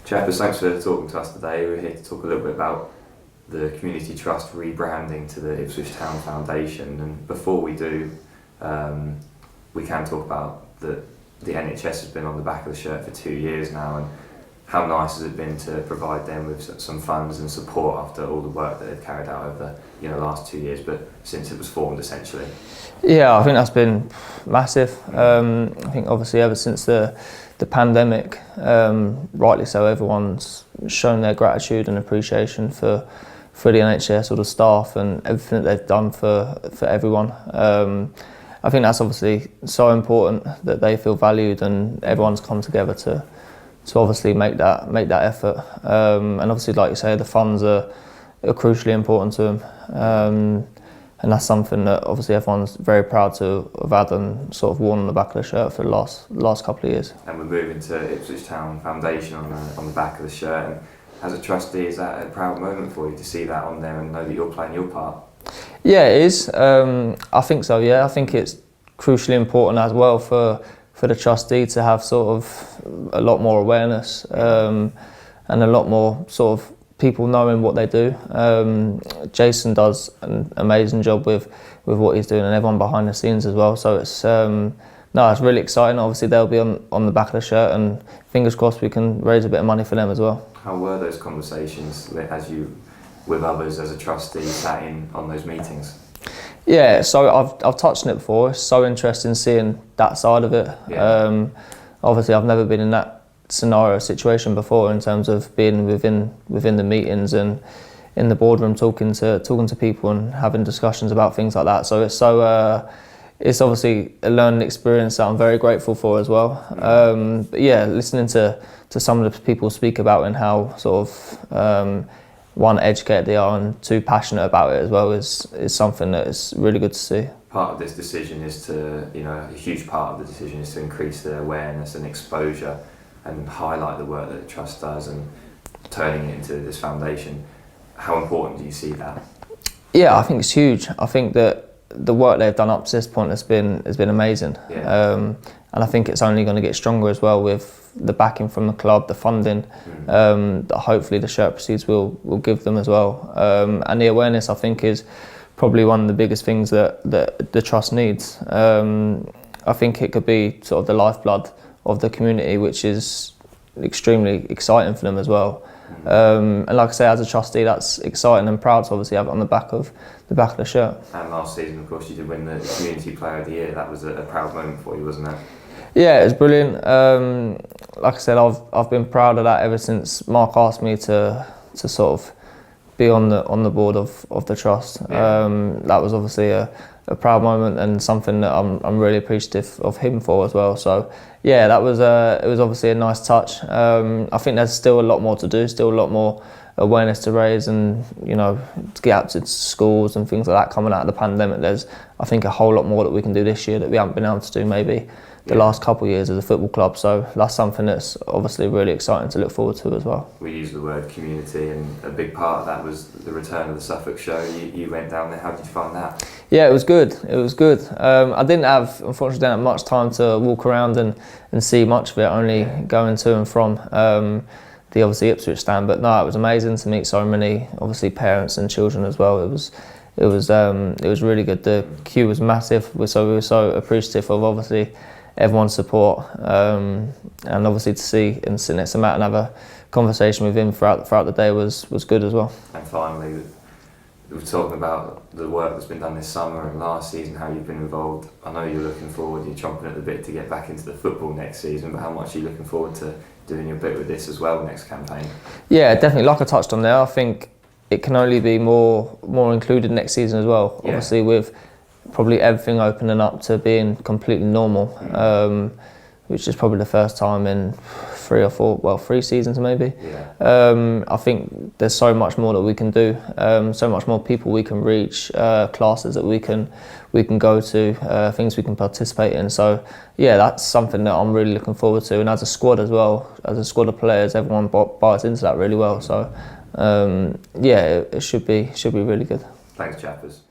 Chappers, thanks for talking to us today. We're here to talk a little bit about the Community Trust rebranding to the Ipswich Town Foundation. And before we do, we can talk about the NHS has been on the back of the shirt for 2 years now, and how nice has it been to provide them with some funds and support after all the work that they've carried out over the last 2 years, but since it was formed essentially. Yeah, I think that's been massive. I think obviously ever since the pandemic, rightly so, everyone's shown their gratitude and appreciation for the NHS, or the staff, and everything that they've done for everyone. I think that's obviously so important that they feel valued, and everyone's come together to obviously make that effort. And obviously, like you say, the funds are crucially important to them. And that's something that obviously everyone's very proud to have had and sort of worn on the back of the shirt for the last couple of years. And we're moving to Ipswich Town Foundation on the back of the shirt. And as a trustee, is that a proud moment for you to see that on there and know that you're playing your part? Yeah, it is. I think so. Yeah, I think it's crucially important as well for the trustee to have sort of a lot more awareness and a lot more sort of people knowing what they do. Jason does an amazing job with what he's doing, and everyone behind the scenes as well. So it's it's really exciting. Obviously they'll be on the back of the shirt, and fingers crossed we can raise a bit of money for them as well. How were those conversations as you with others as a trustee sat in on those meetings? Yeah, so I've touched on it before. It's so interesting seeing that side of it. Yeah. Obviously I've never been in that situation before, in terms of being within the meetings and in the boardroom talking to people and having discussions about things like that. So it's obviously a learning experience that I'm very grateful for as well. But yeah, listening to some of the people speak about and how sort of one, educated they are, and two, passionate about it as well is something that is really good to see. Part of this decision is to, a huge part of the decision is to increase the awareness and exposure and highlight the work that the Trust does and turning it into this foundation. How important do you see that? Yeah, I think it's huge. I think that the work they've done up to this point has been amazing. Yeah. And I think it's only going to get stronger as well with the backing from the club, the funding that hopefully the shirt proceeds will give them as well. And the awareness, I think, is probably one of the biggest things that the Trust needs. I think it could be sort of the lifeblood of the community, which is extremely exciting for them as well. And like I say, as a trustee, that's exciting and proud to obviously have it on the back of the shirt. And last season, of course, you did win the Community Player of the Year. That was a proud moment for you, wasn't it? Yeah, it was brilliant. Like I said, I've been proud of that ever since Mark asked me to sort of be on the board of the Trust. Yeah. That was obviously a proud moment and something that I'm really appreciative of him for as well. So yeah, it was obviously a nice touch. I think there's still a lot more to do, still a lot more awareness to raise, and to get out to schools and things like that. Coming out of the pandemic, there's I think a whole lot more that we can do this year that we haven't been able to do maybe the last couple of years as a football club. So that's something that's obviously really exciting to look forward to as well. We use the word community, and a big part of that was the return of the Suffolk show. You went down there. How did you find that? Yeah, it was good. It was good. Unfortunately, didn't have much time to walk around and see much of it, only going to and from the obviously Ipswich stand. But no, it was amazing to meet so many obviously parents and children as well. It was really good. The queue was massive, so we were so appreciative of obviously everyone's support, and obviously to see and sit next to Matt and have a conversation with him throughout the day was good as well. And finally, we're talking about the work that's been done this summer and last season, how you've been involved. I know you're looking forward, you're chomping at the bit to get back into the football next season, but how much are you looking forward to doing your bit with this as well next campaign? Yeah, definitely. Like I touched on there, I think it can only be more included next season as well. Yeah. Obviously with probably everything opening up to being completely normal, which is probably the first time in 3 seasons maybe. Yeah. I think there's so much more that we can do, so much more people we can reach, classes that we can go to, things we can participate in. So yeah, that's something that I'm really looking forward to. And as a squad as well, as a squad of players, everyone buys into that really well. So yeah, it should be really good. Thanks, Chappers.